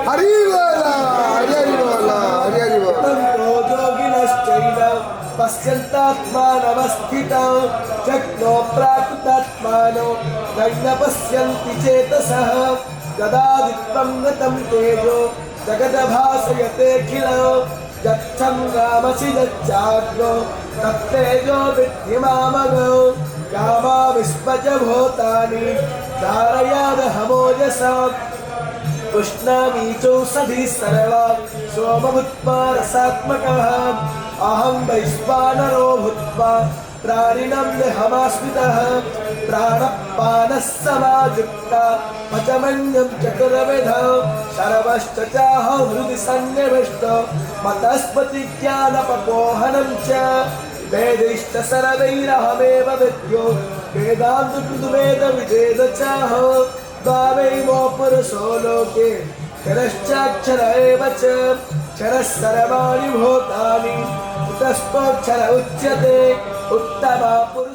हरि बोला हरि हरि बोला हरि हरि बोला योगिनश्चैव पश्यन्तात्मानवस्थितं चक्रो प्राकृतात्मानो नैव पश्यन्ति चेतसः गदादित्वं गतं तेजो जगद्भासयतेऽखिलं यच्छं रामसि यच्चाग्नो तत्तेजो विद्धि मामगौ गामाविश्वच भूतानि धारयादहमोजसा उष्णामीचौषधी सर्वा सोमभूत्वा रसात्मकः अहं वैश्वानरो भूत्वा प्राणिनं देहमाश्रितः प्राणपानः समायुक्ता पचमन्यं चतुर्विधौ सर्वश्च चाहं हृदि सन्निविष्टो मतस्पतिज्ञानपपोहनं च वेदैश्च सर्वैरहमेव विद्यो वेदान्तकृद्वेदविदेद चाहो द्वावैमो पुरुषो लोके क्षरश्चाक्षर एव च क्षरः सर्वाणि भूतानि कुतस्तोऽक्षर उच्यते उत्तमा पुरुष